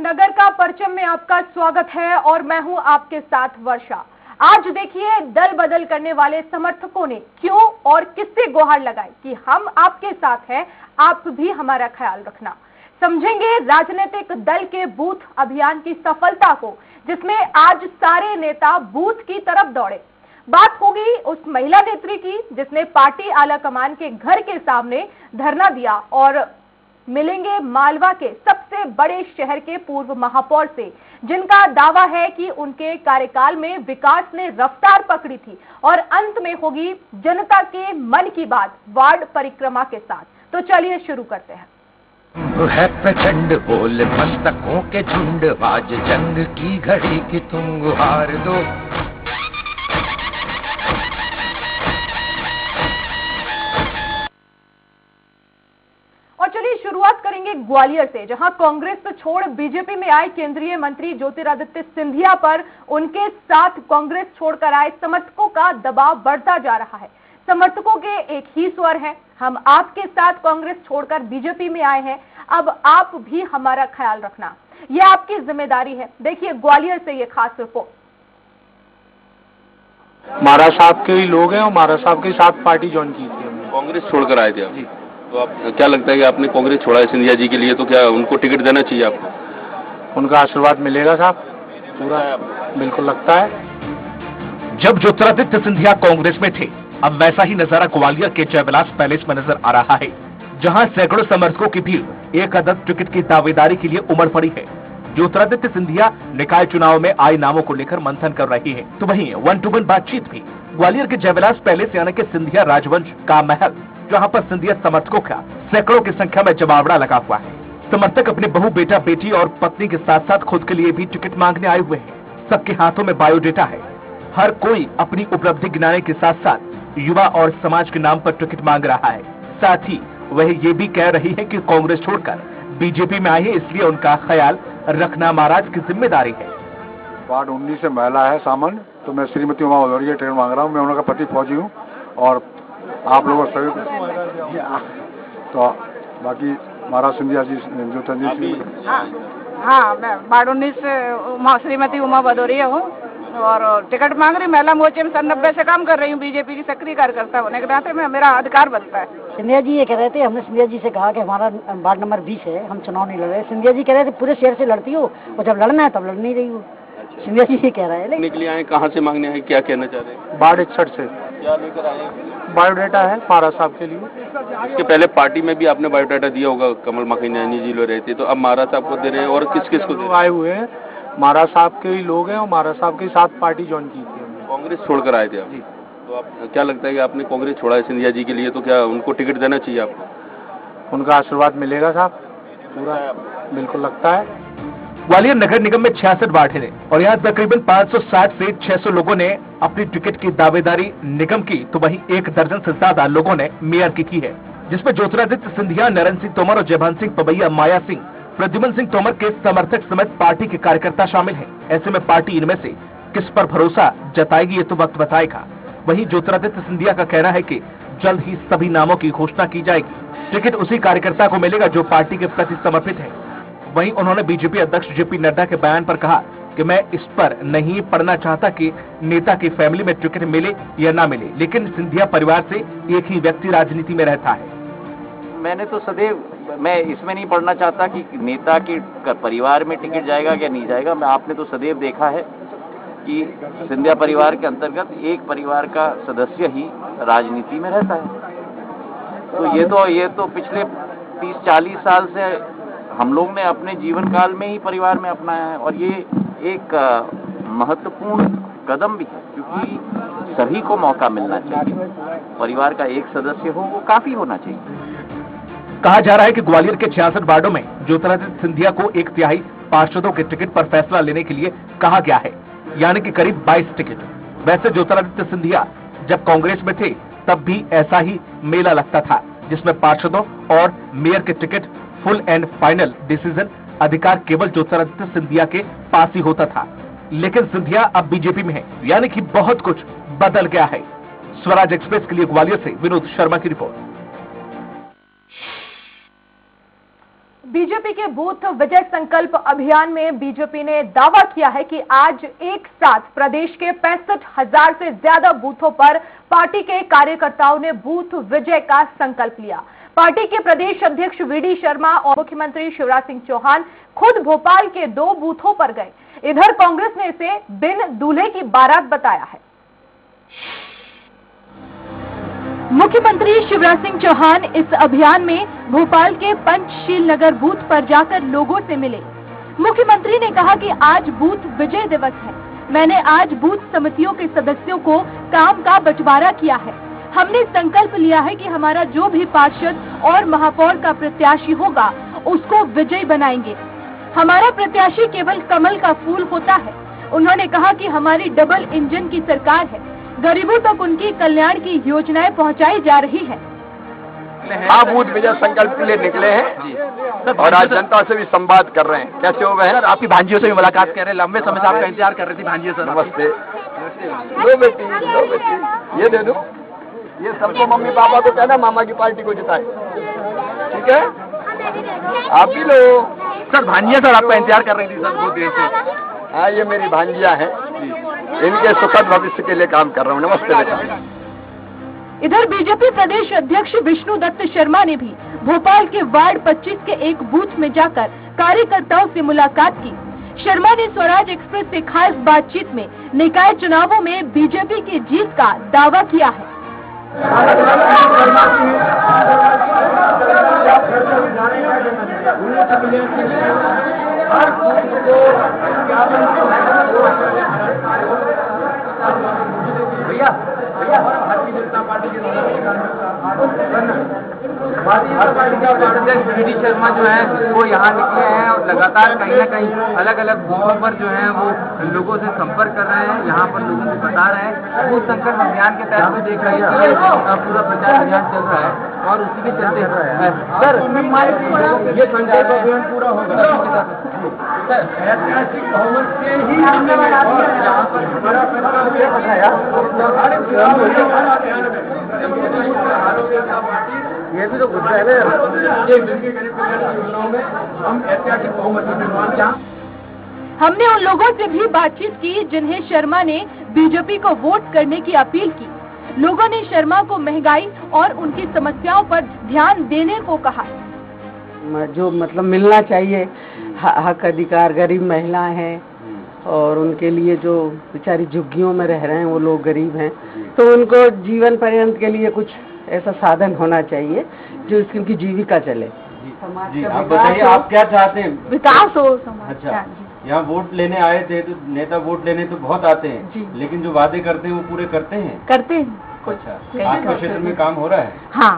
नगर का परचम में आपका स्वागत है और मैं हूं आपके साथ वर्षा। आज देखिए दल बदल करने वाले समर्थकों ने क्यों और किससे गुहार लगाई कि हम आपके साथ हैं, आप भी हमारा ख्याल रखना। समझेंगे राजनीतिक दल के बूथ अभियान की सफलता को, जिसमें आज सारे नेता बूथ की तरफ दौड़े। बात होगी उस महिला नेत्री की जिसने पार्टी आला कमान के घर के सामने धरना दिया और मिलेंगे मालवा के सबसे बड़े शहर के पूर्व महापौर से, जिनका दावा है कि उनके कार्यकाल में विकास ने रफ्तार पकड़ी थी। और अंत में होगी जनता के मन की बात वार्ड परिक्रमा के साथ। तो चलिए शुरू करते हैं। है प्रचंड बोल मस्तकों के झुंड, आज जंग की घड़ी की तुम गुहार दो। और चलिए शुरुआत करेंगे ग्वालियर से, जहां कांग्रेस छोड़ बीजेपी में आए केंद्रीय मंत्री ज्योतिरादित्य सिंधिया पर उनके साथ कांग्रेस छोड़कर आए समर्थकों का दबाव बढ़ता जा रहा है। समर्थकों के एक ही स्वर है, हम आपके साथ कांग्रेस छोड़कर बीजेपी में आए हैं, अब आप भी हमारा ख्याल रखना, यह आपकी जिम्मेदारी है। देखिए ग्वालियर से ये खास रिपोर्ट। महाराज साहब के ही लोग हैं और महाराज साहब के साथ पार्टी ज्वाइन की थी। कांग्रेस छोड़कर आए थे आप? तो आप क्या लगता है कि आपने कांग्रेस छोड़ा है सिंधिया जी के लिए, तो क्या उनको टिकट देना चाहिए आपको? उनका आशीर्वाद मिलेगा साहब, पूरा बिल्कुल लगता है। जब ज्योतिरादित्य सिंधिया कांग्रेस में थे, अब वैसा ही नजारा ग्वालियर के जयविलास पैलेस में नजर आ रहा है, जहां सैकड़ों समर्थकों की भीड़ एक अदद टिकट की दावेदारी के लिए उमड़ पड़ी है। ज्योतिरादित्य सिंधिया निकाय चुनाव में आए नामों को लेकर मंथन कर रही है, तो वहीं 1 to 1 बातचीत भी। ग्वालियर के जयविलास पैलेस यानी कि सिंधिया राजवंश का महल, जहां पर सिंधिया समर्थकों का सैकड़ों की संख्या में जमावड़ा लगा हुआ है। समर्थक अपने बहू, बेटा, बेटी और पत्नी के साथ साथ खुद के लिए भी टिकट मांगने आए हुए हैं। सबके हाथों में बायोडेटा है, हर कोई अपनी उपलब्धि गिनाने के साथ साथ युवा और समाज के नाम पर टिकट मांग रहा है। साथ ही वह ये भी कह रही है कि कांग्रेस छोड़कर बीजेपी में आई है, इसलिए उनका ख्याल रखना महाराज की जिम्मेदारी है। वार्ड 19 से महिला है सामान्य, तो मैं श्रीमती उमा भदौरिया टिकट मांग रहा हूँ। मैं उनका पति फौजी हूँ और आप लोगों सभी तो बाकी महाराज सिंधिया जी जो हाँ मैं वार्ड 19 से श्रीमती उमा भदौरिया हूँ और टिकट मांग रही। महिला मोर्चे में 90 से काम कर रही हूँ। बीजेपी की सक्रिय कार्यकर्ता होने के नाते में मेरा अधिकार बनता है। सिंधिया जी ये कह रहे थे, हमने सिंधिया जी से कहा कि हमारा वार्ड नंबर 20 है, हम चुनाव नहीं लड़ रहे। सिंधिया जी कह रहे थे पूरे शहर से लड़ती हो और जब लड़ना है तब लड़ नहीं रही हो। सिंधिया जी ये कह रहे हैं। निकले आए कहाँ से मांगने आए, क्या कहना चाह रहे हैं? वार्ड 61 से। क्या लेकर आए? बायोडाटा है महाराज साहब के लिए। इसके पहले पार्टी में भी आपने बायोडाटा दिया होगा, कमल मखियानी जी लो रहे थे, तो अब महाराज साहब को दे रहे हैं और किस किस को दे रहे हैं? आए हुए हैं, महाराज साहब के ही लोग हैं और महाराज साहब के साथ पार्टी ज्वाइन की थी। कांग्रेस छोड़कर आए थे आप? तो आप क्या लगता है कि आपने कांग्रेस छोड़ा है सिंधिया जी के लिए, तो क्या उनको टिकट देना चाहिए आपको? उनका आशीर्वाद मिलेगा साहब, पूरा बिल्कुल लगता है। ग्वालियर नगर निगम में 66 वार्ड है और यहाँ तकरीबन 560 से 600 लोगों ने अपनी टिकट की दावेदारी निगम की, तो वहीं 1 दर्जन से ज्यादा लोगों ने मेयर की है, जिसमें ज्योतिरादित्य सिंधिया, नरेंद्र सिंह तोमर और जयभान सिंह पवैया, माया सिंह, प्रद्युमन सिंह तोमर के समर्थक समेत पार्टी के कार्यकर्ता शामिल हैं। ऐसे में पार्टी इनमें से किस पर भरोसा जताएगी ये तो वक्त बताएगा। वहीं ज्योतिरादित्य सिंधिया का कहना है कि जल्द ही सभी नामों की घोषणा की जाएगी। टिकट उसी कार्यकर्ता को मिलेगा जो पार्टी के प्रति समर्पित है। वहीं उन्होंने बीजेपी अध्यक्ष जेपी नड्डा के बयान पर कहा कि मैं इस पर नहीं पढ़ना चाहता कि नेता की फैमिली में टिकट मिले या ना मिले, लेकिन सिंधिया परिवार से एक ही व्यक्ति राजनीति में रहता है। मैंने तो सदैव, मैं इसमें नहीं पढ़ना चाहता कि नेता की परिवार में टिकट जाएगा या नहीं जाएगा। मैं आपने तो सदैव देखा है कि सिंधिया परिवार के अंतर्गत एक परिवार का सदस्य ही राजनीति में रहता है। तो ये तो पिछले 30-40 साल से हम लोग ने अपने जीवन काल में ही परिवार में अपनाया है और ये एक महत्वपूर्ण कदम भी है, क्योंकि सभी को मौका मिलना चाहिए। परिवार का एक सदस्य हो वो काफी होना चाहिए। कहा जा रहा है कि ग्वालियर के 66 वार्डों में ज्योतिरादित्य सिंधिया को 1/3 पार्षदों के टिकट पर फैसला लेने के लिए कहा गया है, यानी कि करीब 22 टिकट। वैसे ज्योतिरादित्य सिंधिया जब कांग्रेस में थे तब भी ऐसा ही मेला लगता था, जिसमें पार्षदों और मेयर के ticket full and final decision अधिकार केवल ज्योतिरादित्य सिंधिया के पास ही होता था। लेकिन सिंधिया अब बीजेपी में है, यानी कि बहुत कुछ बदल गया है। स्वराज एक्सप्रेस के लिए ग्वालियर से विनोद शर्मा की रिपोर्ट। बीजेपी के बूथ विजय संकल्प अभियान में बीजेपी ने दावा किया है कि आज एक साथ प्रदेश के 65,000 से ज्यादा बूथों पर पार्टी के कार्यकर्ताओं ने बूथ विजय का संकल्प लिया। पार्टी के प्रदेश अध्यक्ष वीडी शर्मा और मुख्यमंत्री शिवराज सिंह चौहान खुद भोपाल के 2 बूथों पर गए। इधर कांग्रेस ने इसे बिन दूल्हे की बारात बताया है। मुख्यमंत्री शिवराज सिंह चौहान इस अभियान में भोपाल के पंचशील नगर बूथ पर जाकर लोगों से मिले। मुख्यमंत्री ने कहा कि आज बूथ विजय दिवस है। मैंने आज बूथ समितियों के सदस्यों को काम का बंटवारा किया है। हमने संकल्प लिया है कि हमारा जो भी पार्षद और महापौर का प्रत्याशी होगा उसको विजयी बनाएंगे। हमारा प्रत्याशी केवल कमल का फूल होता है। उन्होंने कहा कि हमारी डबल इंजन की सरकार है, गरीबों तक उनकी कल्याण की योजनाएं पहुंचाई जा रही है। आप बूथ विजय संकल्प के लिए निकले हैं और आज जनता से भी संवाद कर रहे हैं। कैसे हो गए? आपकी भांजियों से भी मुलाकात कर रहे हैं, लंबे समय से आपका इंतजार कर रही थी भांजियों से। नमस्ते। लो बेटी, लो बेटी, ये दे दो। ये सबको मम्मी पापा को कहना मामा की पार्टी को जिताए, ठीक है? आप भी लो। सर भांजिया सर आपका इंतजार कर रही थी सर बहुत देर से। हाँ, ये मेरी भांजिया है, इनके सुखद भविष्य के लिए काम कर रहा हूँ। नमस्ते बेटा। इधर बीजेपी प्रदेश अध्यक्ष विष्णु दत्त शर्मा ने भी भोपाल के वार्ड 25 के एक बूथ में जाकर कार्यकर्ताओं से मुलाकात की। शर्मा ने स्वराज एक्सप्रेस से खास बातचीत में निकाय चुनावों में बीजेपी की जीत का दावा किया है। भैया भारतीय जनता पार्टी के अध्यक्ष वीडी शर्मा जो है वो यहाँ निकले हैं और लगातार कहीं न कहीं अलग अलग बूथों पर जो है वो लोगों से संपर्क कर रहे हैं। यहाँ पर लोगों से बता रहे हैं बूथ संकल्प अभियान के तहत भी देख रहे हैं कि पूरा प्रचार अभियान चल रहा है और उसी के चलते सर ये संकल्प अभियान पूरा होगा ऐतिहासिक बहुमत से ही यहाँ पर हमारा ये भी तो गुस्सा है ना, हम ऐतिहासिक बहुमत। हमने उन लोगों से भी बातचीत की जिन्हें शर्मा ने बीजेपी को वोट करने की अपील की। लोगों ने शर्मा को महंगाई और उनकी समस्याओं पर ध्यान देने को कहा। जो मतलब मिलना चाहिए हक अधिकार, गरीब महिलाएं हैं और उनके लिए जो बेचारी झुग्गियों में रह रहे हैं वो लोग गरीब हैं, तो उनको जीवन पर्यंत के लिए कुछ ऐसा साधन होना चाहिए जो उनकी जीविका चले। जी आप बताइए आप क्या चाहते हैं? विकास हो समाज। अच्छा, यहाँ वोट लेने आए थे तो नेता वोट लेने तो बहुत आते हैं, लेकिन जो वादे करते हैं वो पूरे करते हैं? करते हैं। अच्छा, आपके क्षेत्र में काम हो रहा है? हाँ।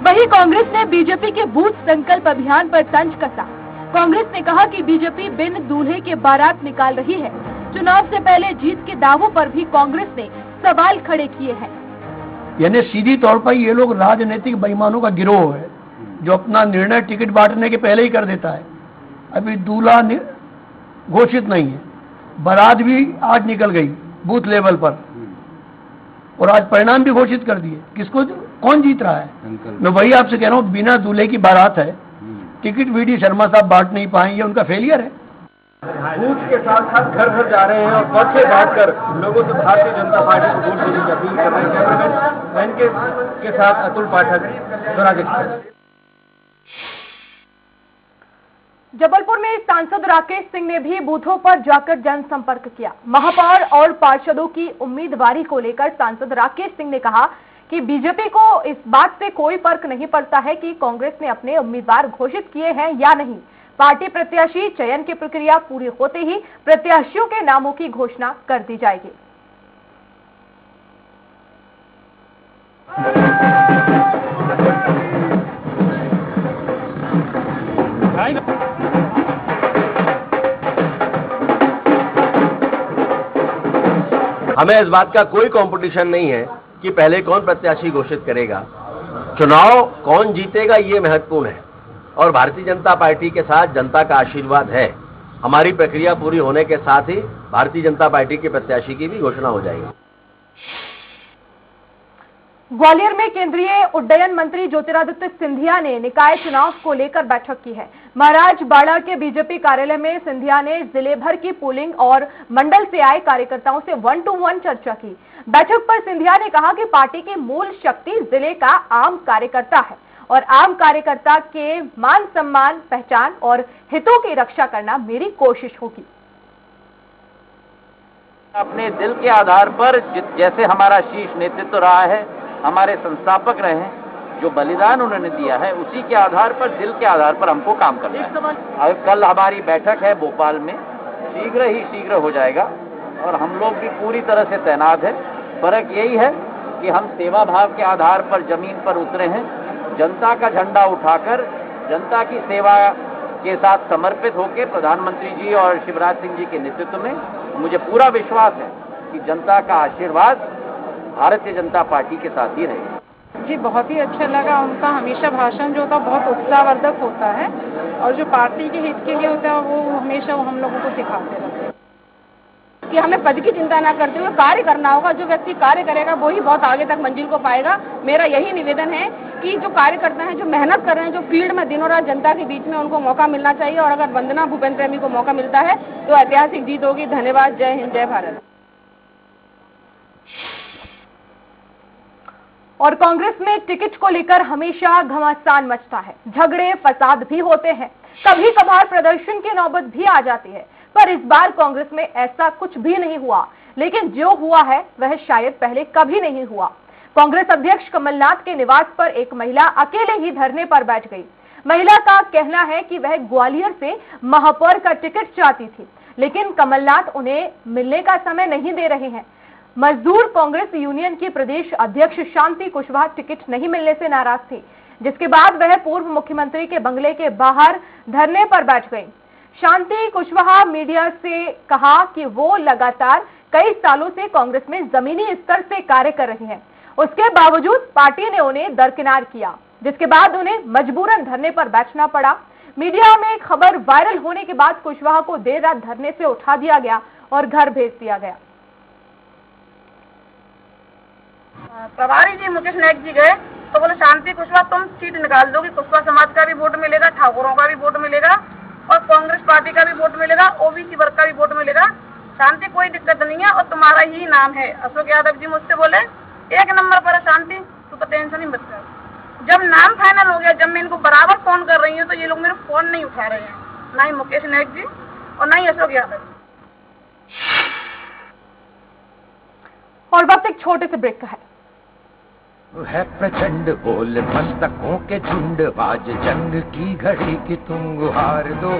वहीं कांग्रेस ने बीजेपी के बूथ संकल्प अभियान पर तंज कसा। कांग्रेस ने कहा कि बीजेपी बिन दूल्हे के बारात निकाल रही है। चुनाव से पहले जीत के दावों पर भी कांग्रेस ने सवाल खड़े किए हैं। यानी सीधी तौर पर ये लोग राजनीतिक बेईमानों का गिरोह है जो अपना निर्णय टिकट बांटने के पहले ही कर देता है। अभी दूल्हा घोषित नहीं है, बारात भी आज निकल गई बूथ लेवल पर और आज परिणाम भी घोषित कर दिए। किसको कौन जीत रहा है? मैं वही आपसे कह रहा हूँ, बिना दूल्हे की बारात है, टिकट वीडी शर्मा साहब बांट नहीं पाएंगे, उनका फेलियर है। बूथ के साथ साथ घर घर जा रहे हैं और पर्चे बांटकर लोगों से भारतीय जनता पार्टी को वोट देने की अपील कर रहे हैं। कैमरामैन के साथ अतुल पाठक, स्वराज एक्सप्रेस। जबलपुर में सांसद राकेश सिंह ने भी बूथों पर जाकर जनसंपर्क किया। महापौर और पार्षदों की उम्मीदवारी को लेकर सांसद राकेश सिंह ने कहा कि बीजेपी को इस बात से कोई फर्क नहीं पड़ता है कि कांग्रेस ने अपने उम्मीदवार घोषित किए हैं या नहीं। पार्टी प्रत्याशी चयन की प्रक्रिया पूरी होते ही प्रत्याशियों के नामों की घोषणा कर दी जाएगी। हमें इस बात का कोई कंपटीशन नहीं है कि पहले कौन प्रत्याशी घोषित करेगा। चुनाव कौन जीतेगा ये महत्वपूर्ण है और भारतीय जनता पार्टी के साथ जनता का आशीर्वाद है। हमारी प्रक्रिया पूरी होने के साथ ही भारतीय जनता पार्टी के प्रत्याशी की भी घोषणा हो जाएगी। ग्वालियर में केंद्रीय उड्डयन मंत्री ज्योतिरादित्य सिंधिया ने निकाय चुनाव को लेकर बैठक की है। महाराज बाड़ा के बीजेपी कार्यालय में सिंधिया ने जिले भर की पोलिंग और मंडल से आए कार्यकर्ताओं से 1-to-1 चर्चा की। बैठक पर सिंधिया ने कहा कि पार्टी की मूल शक्ति जिले का आम कार्यकर्ता है और आम कार्यकर्ता के मान सम्मान, पहचान और हितों की रक्षा करना मेरी कोशिश होगी। अपने दिल के आधार पर जैसे हमारा शीर्ष नेतृत्व रहा है, हमारे संस्थापक रहे हैं, जो बलिदान उन्होंने दिया है, उसी के आधार पर, दिल के आधार पर हमको काम करना है। कल हमारी बैठक है भोपाल में, शीघ्र हो जाएगा और हम लोग भी पूरी तरह से तैनात है। फर्क यही है कि हम सेवा भाव के आधार पर जमीन पर उतरे हैं, जनता का झंडा उठाकर जनता की सेवा के साथ समर्पित होकर प्रधानमंत्री जी और शिवराज सिंह जी के नेतृत्व में मुझे पूरा विश्वास है कि जनता का आशीर्वाद भारतीय जनता पार्टी के साथ ही रहेगा। जी बहुत ही अच्छा लगा। उनका हमेशा भाषण जो होता है बहुत उत्साहवर्धक होता है और जो पार्टी के हित के लिए होता है वो हमेशा हम लोगों को सिखाते रहते हैं कि हमें पद की चिंता ना करते हुए कार्य करना होगा। जो व्यक्ति कार्य करेगा वो ही बहुत आगे तक मंजिल को पाएगा। मेरा यही निवेदन है कि जो कार्यकर्ता हैं, जो मेहनत कर रहे हैं, जो फील्ड में दिनों रात जनता के बीच में, उनको मौका मिलना चाहिए और अगर वंदना भूपेंद्र प्रेमी को मौका मिलता है तो ऐतिहासिक जीत होगी। धन्यवाद। जय हिंद, जय भारत। और कांग्रेस में टिकट को लेकर हमेशा घमासान मचता है, झगड़े फसाद भी होते हैं, कभी कभार प्रदर्शन की नौबत भी आ जाती है, पर इस बार कांग्रेस में ऐसा कुछ भी नहीं हुआ। लेकिन जो हुआ है वह शायद पहले कभी नहीं हुआ। कांग्रेस अध्यक्ष कमलनाथ के निवास पर एक महिला अकेले ही धरने पर बैठ गई। महिला का कहना है कि वह ग्वालियर से महापौर का टिकट चाहती थी, लेकिन कमलनाथ उन्हें मिलने का समय नहीं दे रहे हैं। मजदूर कांग्रेस यूनियन की प्रदेश अध्यक्ष शांति कुशवाहा टिकट नहीं मिलने से नाराज थी, जिसके बाद वह पूर्व मुख्यमंत्री के बंगले के बाहर धरने पर बैठ गई। शांति कुशवाहा मीडिया से कहा कि वो लगातार कई सालों से कांग्रेस में जमीनी स्तर से कार्य कर रही हैं। उसके बावजूद पार्टी ने उन्हें दरकिनार किया, जिसके बाद उन्हें मजबूरन धरने पर बैठना पड़ा। मीडिया में खबर वायरल होने के बाद कुशवाहा को देर रात धरने से उठा दिया गया और घर भेज दिया गया। प्रभारी जी मुकेश नायक जी गए तो बोले शांति कुशवाहा तुम सीट निकाल दोगे, कुशवाहा समाज का भी वोट मिलेगा, ठाकुरों का भी वोट मिलेगा और कांग्रेस पार्टी का भी वोट मिलेगा, ओबीसी वर्ग का भी वोट मिलेगा। शांति कोई दिक्कत नहीं है और तुम्हारा ही नाम है। अशोक यादव जी मुझसे बोले 1 नंबर पर है शांति, तू तो टेंशन ही मत कर। जब नाम फाइनल हो गया, जब मैं इनको बराबर फोन कर रही हूँ तो ये लोग मेरे फोन नहीं उठा रहे हैं, ना ही मुकेश नायक जी और ना ही अशोक यादव। और वक्त एक छोटे से ब्रेक का है प्रचंड बोल मस्तकों के झुंड, आज जंग की घड़ी की तुम गुहार दो।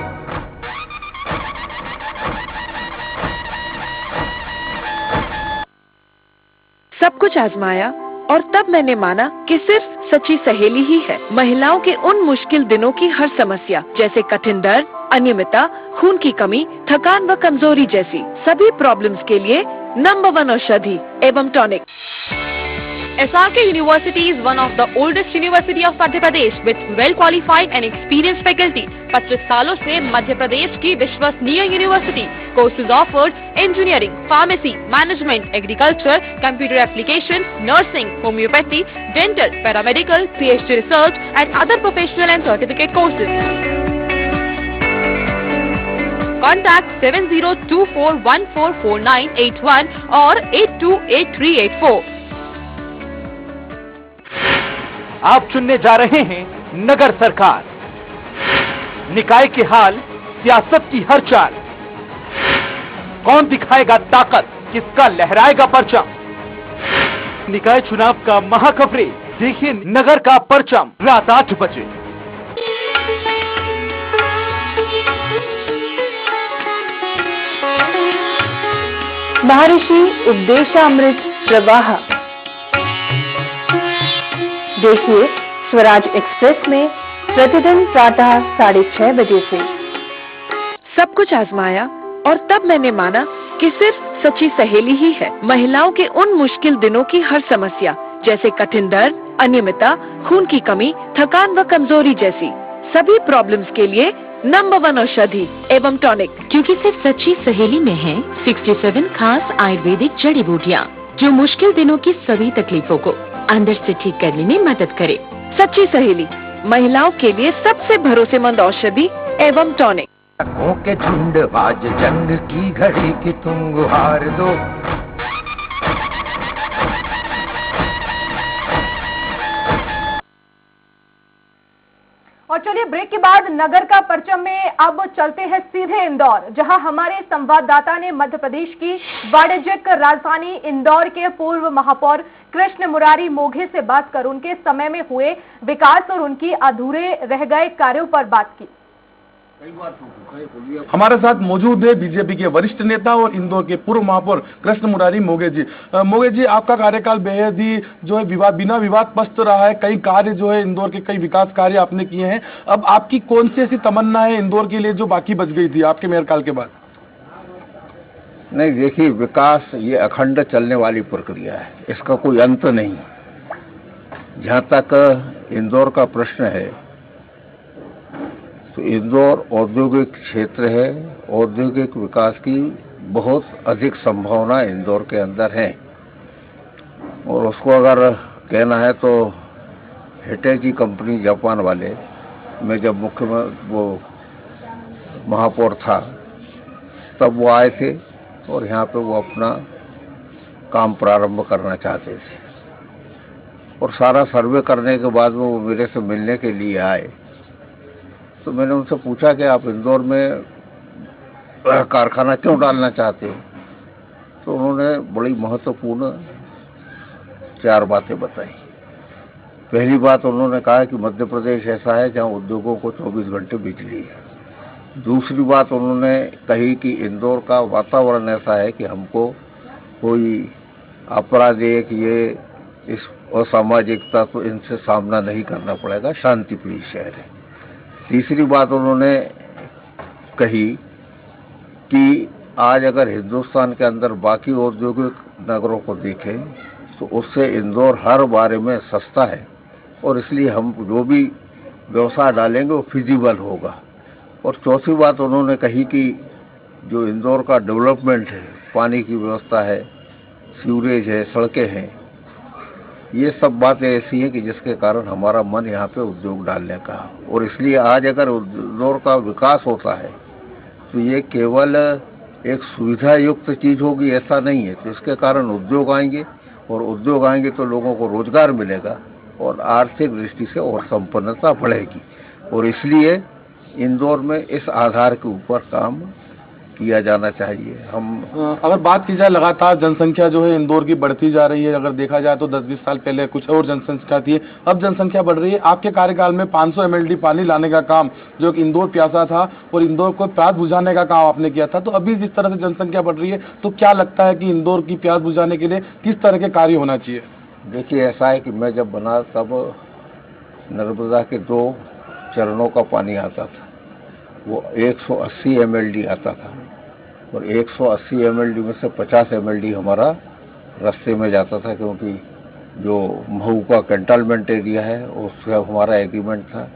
सब कुछ आजमाया और तब मैंने माना कि सिर्फ सच्ची सहेली ही है महिलाओं के उन मुश्किल दिनों की हर समस्या, जैसे कठिन दर्द, अनियमितता, खून की कमी, थकान व कमजोरी जैसी सभी प्रॉब्लम्स के लिए नंबर 1 औषधि एवं tonic. SRK University is one of the oldest university of Madhya Pradesh with well qualified and experienced faculty. 25 सालों से मध्य प्रदेश की विश्वसनीय university. Courses offered engineering, pharmacy, management, agriculture, computer application, nursing, homeopathy, dental, paramedical, PhD research and other professional and certificate courses. Contact 7024144981 और 828384। आप चुनने जा रहे हैं नगर सरकार। निकाय के हाल, सियासत की हर चाल, कौन दिखाएगा ताकत, किसका लहराएगा परचम। निकाय चुनाव का महाकवरेज देखिए नगर का परचम रात 8 बजे। महर्षि उपदेशामृत प्रवाह देखिए स्वराज एक्सप्रेस में प्रतिदिन प्रातः 6:30 बजे से। सब कुछ आजमाया और तब मैंने माना कि सिर्फ सच्ची सहेली ही है महिलाओं के उन मुश्किल दिनों की हर समस्या, जैसे कठिन दर्द, अनियमितता, खून की कमी, थकान व कमजोरी जैसी सभी प्रॉब्लम्स के लिए नंबर 1 औषधि एवं टॉनिक। क्योंकि सिर्फ सच्ची सहेली में है 67 खास आयुर्वेदिक जड़ी बूटियाँ, जो मुश्किल दिनों की सभी तकलीफों को अंदर से ठीक करने में मदद करे। सच्ची सहेली, महिलाओं के लिए सबसे भरोसेमंद औषधि एवं टॉनिक। के झुंड बाज जंग की घड़ी की तुम गुहार दो। और चलिए ब्रेक के बाद नगर का परचम में अब चलते हैं सीधे इंदौर, जहां हमारे संवाददाता ने मध्य प्रदेश की वाणिज्यिक राजधानी इंदौर के पूर्व महापौर कृष्ण मुरारी मोघे से बात कर उनके समय में हुए विकास और उनकी अधूरे रह गए कार्यों पर बात की। हमारे साथ मौजूद है बीजेपी के वरिष्ठ नेता और इंदौर के पूर्व महापौर कृष्ण मुरारी मोघे जी। मोघे जी, आपका कार्यकाल बेहद ही जो है बिना विवाद पस्त रहा है। कई कार्य जो है इंदौर के कई विकास कार्य आपने किए हैं। अब आपकी कौन सी ऐसी तमन्ना है इंदौर के लिए जो बाकी बच गई थी आपके मेयरकाल के बाद? नहीं, देखिए, विकास ये अखंड चलने वाली प्रक्रिया है, इसका कोई अंत नहीं। जहाँ तक इंदौर का प्रश्न है तो इंदौर औद्योगिक क्षेत्र है। औद्योगिक विकास की बहुत अधिक संभावना इंदौर के अंदर है और उसको अगर कहना है तो हिटेची कंपनी जापान वाले, मैं जब वो महापौर था तब वो आए थे और यहाँ पे वो अपना काम प्रारंभ करना चाहते थे और सारा सर्वे करने के बाद वो मेरे से मिलने के लिए आए। तो मैंने उनसे पूछा कि आप इंदौर में कारखाना क्यों डालना चाहते हो? तो उन्होंने बड़ी महत्वपूर्ण 4 बातें बताई। पहली बात उन्होंने कहा कि मध्य प्रदेश ऐसा है जहां उद्योगों को 24 घंटे बिजली है। दूसरी बात उन्होंने कही कि इंदौर का वातावरण ऐसा है कि हमको कोई आपराधिक ये इस असामाजिकता तो इनसे सामना नहीं करना पड़ेगा, शांतिप्रिय शहर है। तीसरी बात उन्होंने कही कि आज अगर हिंदुस्तान के अंदर बाकी औद्योगिक नगरों को देखें तो उससे इंदौर हर बारे में सस्ता है और इसलिए हम जो भी व्यवसाय डालेंगे वो फिजिबल होगा। और चौथी बात उन्होंने कही कि जो इंदौर का डेवलपमेंट है, पानी की व्यवस्था है, सीवरेज है, सड़कें हैं, ये सब बातें ऐसी हैं कि जिसके कारण हमारा मन यहाँ पे उद्योग डालने का। और इसलिए आज अगर इंदौर का विकास होता है तो ये केवल एक सुविधा युक्त चीज होगी ऐसा नहीं है। तो इसके कारण उद्योग आएंगे और उद्योग आएंगे तो लोगों को रोजगार मिलेगा और आर्थिक दृष्टि से और संपन्नता बढ़ेगी। और इसलिए इंदौर में इस आधार के ऊपर काम किया जाना चाहिए। हम अगर बात की जाए, लगातार जनसंख्या जो है इंदौर की बढ़ती जा रही है। अगर देखा जाए तो 10-20 साल पहले कुछ और जनसंख्या थी, अब जनसंख्या बढ़ रही है। आपके कार्यकाल में 500 MLD पानी लाने का काम, जो कि इंदौर प्यासा था और इंदौर को प्यास बुझाने का काम आपने किया था। तो अभी जिस तरह से जनसंख्या बढ़ रही है तो क्या लगता है कि इंदौर की प्यास बुझाने के लिए किस तरह के कार्य होना चाहिए? देखिए, ऐसा है कि मैं जब बना तब नर्मदा के 2 चरणों का पानी आता था, वो 180 MLD आता था और 180 MLD में से 50 MLD हमारा रास्ते में जाता था, क्योंकि जो महू का कैंटनमेंट एरिया है उसका हमारा एग्रीमेंट था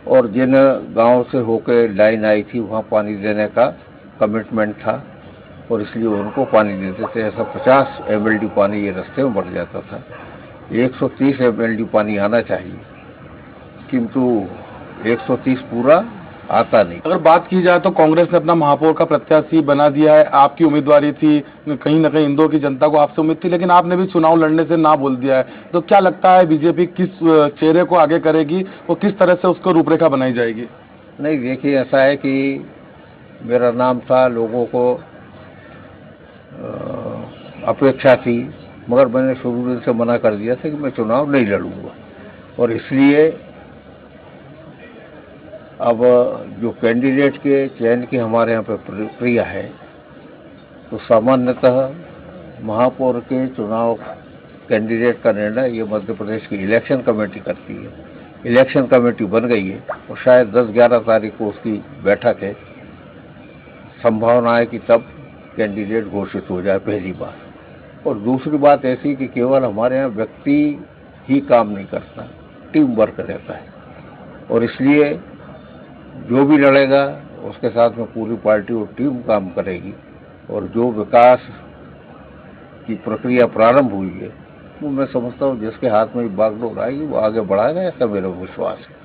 और जिन गांव से होकर लाइन आई थी वहाँ पानी देने का कमिटमेंट था और इसलिए उनको पानी देते थे। ऐसा 50 MLD पानी ये रास्ते में बढ़ जाता था। 130 MLD पानी आना चाहिए, किंतु 130 पूरा आता नहीं। अगर बात की जाए तो कांग्रेस ने अपना महापौर का प्रत्याशी बना दिया है। आपकी उम्मीदवारी थी, कहीं न कहीं इंदौर की जनता को आपसे उम्मीद थी, लेकिन आपने भी चुनाव लड़ने से ना बोल दिया है। तो क्या लगता है बीजेपी किस चेहरे को आगे करेगी और किस तरह से उसको रूपरेखा बनाई जाएगी? नहीं, देखिए, ऐसा है कि मेरा नाम था, लोगों को अपेक्षा थी, मगर मैंने शुरू दिन से मना कर दिया था कि मैं चुनाव नहीं लड़ूंगा। और इसलिए अब जो कैंडिडेट के चयन की हमारे यहाँ पे प्रक्रिया है तो सामान्यतः महापौर के चुनाव कैंडिडेट का निर्णय ये मध्य प्रदेश की इलेक्शन कमेटी करती है। इलेक्शन कमेटी बन गई है और शायद 10-11 तारीख को उसकी बैठक है। संभावना है कि तब कैंडिडेट घोषित हो जाए, पहली बात। और दूसरी बात ऐसी कि केवल हमारे यहाँ व्यक्ति ही काम नहीं करता, टीम वर्क रहता है और इसलिए जो भी लड़ेगा उसके साथ में पूरी पार्टी और टीम काम करेगी और जो विकास की प्रक्रिया प्रारंभ हुई है वो मैं समझता हूँ जिसके हाथ में बागडोर आएगी वो आगे बढ़ाएगा, ऐसा मेरा विश्वास है।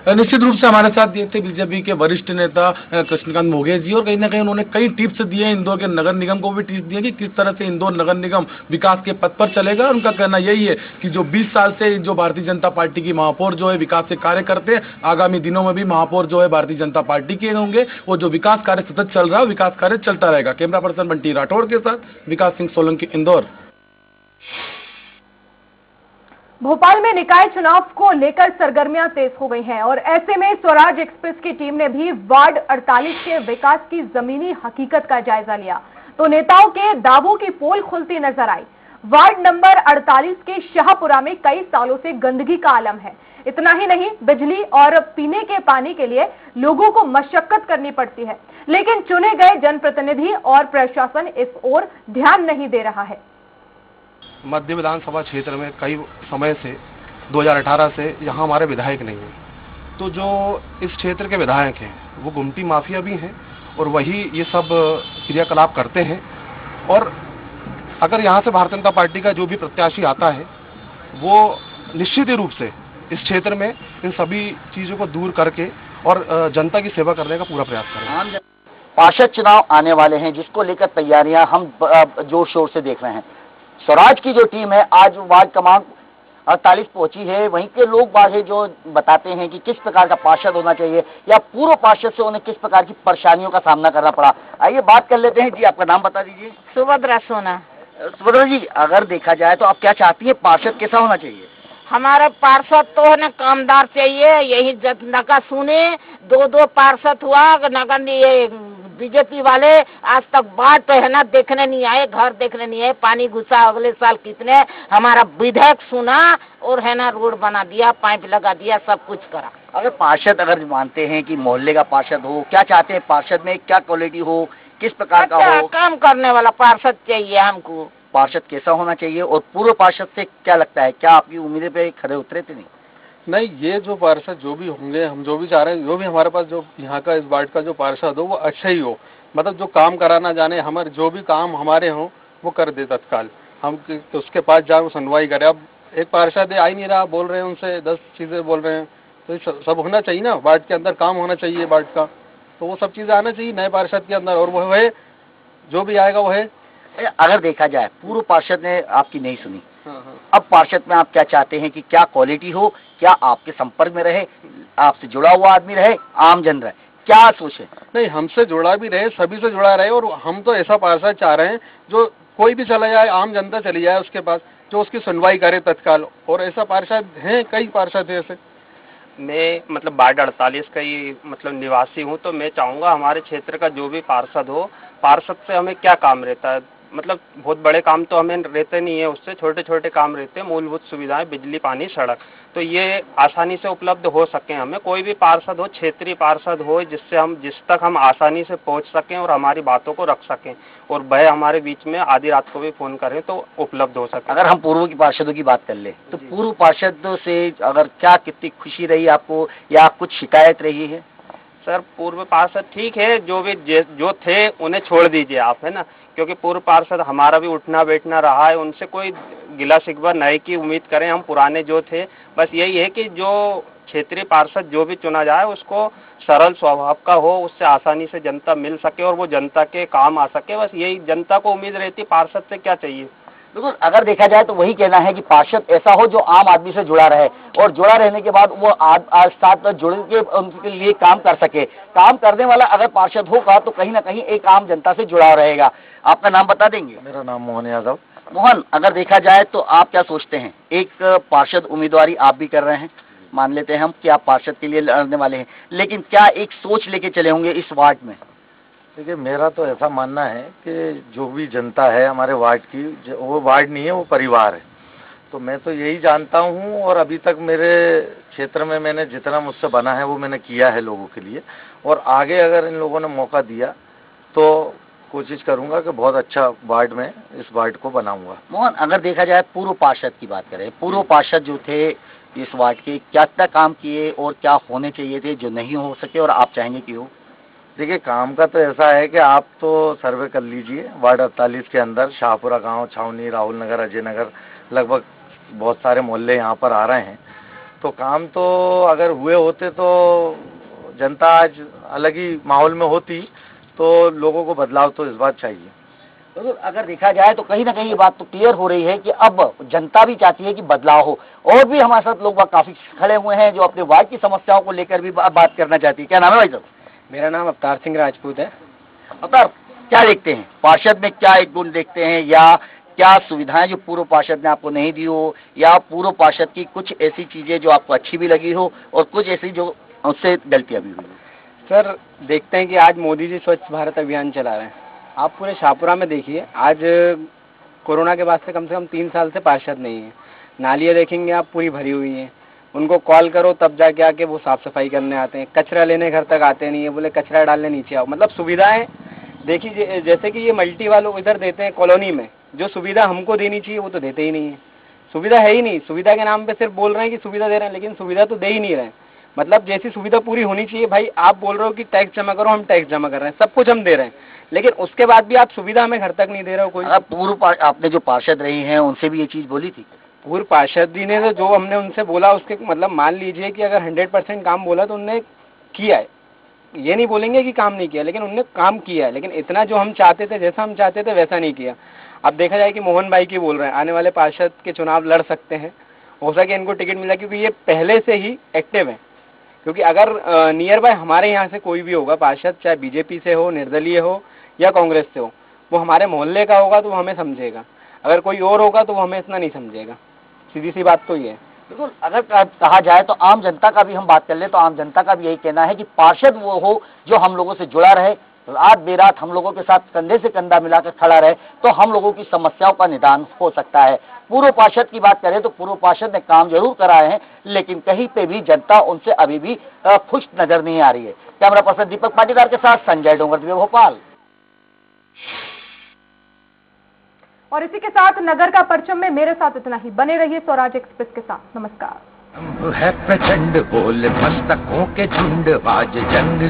निश्चित रूप से हमारे साथ ये थे बीजेपी के वरिष्ठ नेता कृष्णकांत मोघे जी, और कहीं ना कहीं उन्होंने कई टिप्स दिए, इंदौर के नगर निगम को भी टिप्स दिए कि किस तरह से इंदौर नगर निगम विकास के पथ पर चलेगा। उनका कहना यही है कि जो 20 साल से जो भारतीय जनता पार्टी की महापौर जो है विकास के कार्य करते हैं, आगामी दिनों में भी महापौर जो है भारतीय जनता पार्टी के होंगे, वो जो विकास कार्य सतत चल रहा है विकास कार्य चलता रहेगा। कैमरा पर्सन बंटी राठौड़ के साथ विकास सिंह सोलंकी, इंदौर। भोपाल में निकाय चुनाव को लेकर सरगर्मियां तेज हो गई हैं और ऐसे में स्वराज एक्सप्रेस की टीम ने भी वार्ड 48 के विकास की जमीनी हकीकत का जायजा लिया तो नेताओं के दावों की पोल खुलती नजर आई। वार्ड नंबर 48 के शाहपुरा में कई सालों से गंदगी का आलम है। इतना ही नहीं, बिजली और पीने के पानी के लिए लोगों को मशक्कत करनी पड़ती है, लेकिन चुने गए जनप्रतिनिधि और प्रशासन इस ओर ध्यान नहीं दे रहा है। मध्य विधानसभा क्षेत्र में कई समय से 2018 से यहाँ हमारे विधायक नहीं हैं, तो जो इस क्षेत्र के विधायक हैं वो गुमटी माफिया भी हैं और वही ये सब क्रियाकलाप करते हैं। और अगर यहाँ से भारतीय जनता पार्टी का जो भी प्रत्याशी आता है वो निश्चित ही रूप से इस क्षेत्र में इन सभी चीज़ों को दूर करके और जनता की सेवा करने का पूरा प्रयास करें। पार्षद चुनाव आने वाले हैं जिसको लेकर तैयारियां हम जोर शोर से देख रहे हैं। स्वराज की जो टीम है आज वार्ड क्रमांक 48 पहुंची है। वहीं के लोग बाग जो बताते हैं कि किस प्रकार का पार्षद होना चाहिए या पूर्व पार्षद से उन्हें किस प्रकार की परेशानियों का सामना करना पड़ा। आइए बात कर लेते हैं। जी आपका नाम बता दीजिए। सुभद्रा सोना। सुभद्रा जी, अगर देखा जाए तो आप क्या चाहती है, पार्षद कैसा होना चाहिए? हमारा पार्षद तो है ना कामदार चाहिए, यही जनता का सुने। दो पार्षद हुआ नगर ये बीजेपी वाले आज तक बाढ़ तो है ना देखने नहीं आए, घर देखने नहीं आए, पानी घुसा अगले साल कितने। हमारा विधायक सुना और है ना रोड बना दिया, पाइप लगा दिया, सब कुछ करा। अगर पार्षद अगर मानते हैं कि मोहल्ले का पार्षद हो, क्या चाहते हैं पार्षद में क्या क्वालिटी हो, किस प्रकार का हो? काम करने वाला पार्षद चाहिए हमको। पार्षद कैसा होना चाहिए? और पूर्व पार्षद से क्या लगता है, क्या आपकी उम्मीदें पे खरे उतरे थे? नहीं, ये जो पार्षद जो भी होंगे, हम जो भी चाह रहे हैं, जो भी हमारे पास जो यहाँ का इस वार्ड का जो पार्षद हो वो अच्छा ही हो, मतलब जो काम कराना जाने, हमारे जो भी काम हमारे हों वो कर दे तत्काल। हम तो उसके पास जाए, वो सुनवाई करे। अब एक पार्षद आ ही नहीं रहा, बोल रहे हैं उनसे 10 चीज़ें बोल रहे हैं, तो सब होना चाहिए ना, वार्ड के अंदर काम होना चाहिए वार्ड का, तो वो सब चीज़ें आना चाहिए नए पार्षद के अंदर, और वो है जो भी आएगा वो है। अगर देखा जाए पूर्व पार्षद ने आपकी नहीं सुनी, अब पार्षद में आप क्या चाहते हैं कि क्या क्वालिटी हो, क्या आपके संपर्क में रहे, आपसे जुड़ा हुआ आदमी रहे, आम जन रहे, क्या सोचे? नहीं, हमसे जुड़ा भी रहे, सभी से जुड़ा रहे, और हम तो ऐसा पार्षद चाह रहे हैं जो कोई भी चला जाए, आम जनता चली जाए उसके पास, जो उसकी सुनवाई करे तत्काल, और ऐसा पार्षद हैं, कई पार्षद है ऐसे। मैं मतलब वार्ड 48 का ही मतलब निवासी हूँ, तो मैं चाहूँगा हमारे क्षेत्र का जो भी पार्षद हो, पार्षद से हमें क्या काम रहता है, मतलब बहुत बड़े काम तो हमें रहते नहीं है, उससे छोटे छोटे काम रहते हैं, मूलभूत सुविधाएं, बिजली, पानी, सड़क, तो ये आसानी से उपलब्ध हो सकें हमें। कोई भी पार्षद हो, क्षेत्रीय पार्षद हो, जिस तक हम आसानी से पहुंच सकें और हमारी बातों को रख सकें, और वह हमारे बीच में आधी रात को भी फोन करें तो उपलब्ध हो सके। अगर हम पूर्व की पार्षदों की बात कर ले तो पूर्व पार्षद से अगर क्या कितनी खुशी रही आपको या कुछ शिकायत रही है? सर, पूर्व पार्षद ठीक है, जो थे उन्हें छोड़ दीजिए आप, है ना, क्योंकि पूर्व पार्षद हमारा भी उठना बैठना रहा है, उनसे कोई गिला शिकवा नए की उम्मीद करें। हम पुराने जो थे, बस यही है कि जो क्षेत्रीय पार्षद जो भी चुना जाए उसको सरल स्वभाव का हो, उससे आसानी से जनता मिल सके और वो जनता के काम आ सके, बस यही जनता को उम्मीद रहती। पार्षद से क्या चाहिए? बिल्कुल, अगर देखा जाए तो वही कहना है कि पार्षद ऐसा हो जो आम आदमी से जुड़ा रहे, और जुड़ा रहने के बाद वो साथ जुड़ के उनके लिए काम कर सके। काम करने वाला अगर पार्षद होगा तो कहीं ना कहीं एक आम जनता से जुड़ा रहेगा। आपका नाम बता देंगे? मेरा नाम मोहन यादव। मोहन, अगर देखा जाए तो आप क्या सोचते हैं, एक पार्षद उम्मीदवारी आप भी कर रहे हैं, मान लेते हैं हम कि आप पार्षद के लिए लड़ने वाले हैं, लेकिन क्या एक सोच लेके चले होंगे इस वार्ड में? देखिए, मेरा तो ऐसा मानना है कि जो भी जनता है हमारे वार्ड की, वो वार्ड नहीं है, वो परिवार है। तो मैं तो यही जानता हूँ, और अभी तक मेरे क्षेत्र में मैंने जितना मुझसे बना है वो मैंने किया है लोगों के लिए, और आगे अगर इन लोगों ने मौका दिया तो कोशिश करूंगा कि बहुत अच्छा वार्ड में इस वार्ड को बनाऊंगा। मोहन, अगर देखा जाए पूर्व पार्षद की बात करें, पूर्व पार्षद जो थे इस वार्ड के, क्या काम किए और क्या होने चाहिए थे जो नहीं हो सके और आप चाहेंगे कि हो? देखिए, काम का तो ऐसा है कि आप तो सर्वे कर लीजिए वार्ड 48 के अंदर, शाहपुरा गांव, छावनी, राहुल नगर, अजय नगर, लगभग बहुत सारे मोहल्ले यहाँ पर आ रहे हैं। तो काम तो अगर हुए होते तो जनता आज अलग ही माहौल में होती, तो लोगों को बदलाव तो इस बात चाहिए। तो अगर देखा जाए तो कहीं ना कहीं ये बात तो क्लियर हो रही है कि अब जनता भी चाहती है कि बदलाव हो। और भी हमारे साथ लोग काफी खड़े हुए हैं जो अपने वार्ड की समस्याओं को लेकर भी बात करना चाहती है। क्या नाम है भाई साहब? मेरा नाम अवतार सिंह राजपूत है। अवतार, क्या देखते हैं पार्षद में, क्या एक गुण देखते हैं या क्या सुविधाएं जो पूर्व पार्षद ने आपको नहीं दी हो, या पूर्व पार्षद की कुछ ऐसी चीजें जो आपको अच्छी भी लगी हो और कुछ ऐसी जो उससे गलतियां भी हुई हो? सर देखते हैं कि आज मोदी जी स्वच्छ भारत अभियान चला रहे हैं। आप पूरे शाहपुरा में देखिए, आज कोरोना के बाद से कम 3 साल से पार्षद नहीं है। नालियाँ देखेंगे आप पूरी भरी हुई हैं, उनको कॉल करो तब जाके आके वो साफ सफाई करने आते हैं, कचरा लेने घर तक आते नहीं है, बोले कचरा डालने नीचे आओ। मतलब सुविधाएं देखिए, जैसे कि ये मल्टी वालों इधर देते हैं कॉलोनी में, जो सुविधा हमको देनी चाहिए वो तो देते ही नहीं है। सुविधा है ही नहीं, सुविधा के नाम पे सिर्फ बोल रहे हैं कि सुविधा दे रहे हैं, लेकिन सुविधा तो दे ही नहीं रहे। मतलब जैसी सुविधा पूरी होनी चाहिए, भाई आप बोल रहे हो कि टैक्स जमा करो, हम टैक्स जमा कर रहे हैं, सब कुछ हम दे रहे हैं, लेकिन उसके बाद भी आप सुविधा हमें घर तक नहीं दे रहे हो कोई। पूर्व आपने जो पार्षद रही हैं उनसे भी ये चीज बोली थी? पूर्व पार्षद जी ने तो जो हमने उनसे बोला उसके मतलब मान लीजिए कि अगर 100% काम बोला तो उनने किया है, ये नहीं बोलेंगे कि काम नहीं किया, लेकिन उनने काम किया है, लेकिन इतना जो हम चाहते थे, जैसा हम चाहते थे वैसा नहीं किया। अब देखा जाए कि मोहन भाई की बोल रहे हैं आने वाले पार्षद के चुनाव लड़ सकते हैं, हो सके इनको टिकट मिला, क्योंकि ये पहले से ही एक्टिव है। क्योंकि अगर नियर बाय हमारे यहाँ से कोई भी होगा पार्षद, चाहे बीजेपी से हो, निर्दलीय हो या कांग्रेस से हो, वो हमारे मोहल्ले का होगा तो वो हमें समझेगा, अगर कोई और होगा तो वो हमें इतना नहीं समझेगा। सीधी सी बात तो ये है। बिल्कुल, अगर कहा जाए तो आम जनता का भी हम बात कर ले तो आम जनता का भी यही कहना है कि पार्षद वो हो जो हम लोगों से जुड़ा रहे, रात बेरात हम लोगों के साथ कंधे से कंधा मिलाकर खड़ा रहे, तो हम लोगों की समस्याओं का निदान हो सकता है। पूर्व पार्षद की बात करें तो पूर्व पार्षद ने काम जरूर कराए हैं, लेकिन कहीं पे भी जनता उनसे अभी भी खुश नजर नहीं आ रही है। कैमरा पर्सन दीपक पाटीदार के साथ संजय डोंगरदेव, भोपाल। और इसी के साथ नगर का परचम में मेरे साथ इतना ही। बने रहिए स्वराज एक्सप्रेस के साथ। नमस्कार। है प्रचंड बोल मस्तकों के झुंड, आज जंग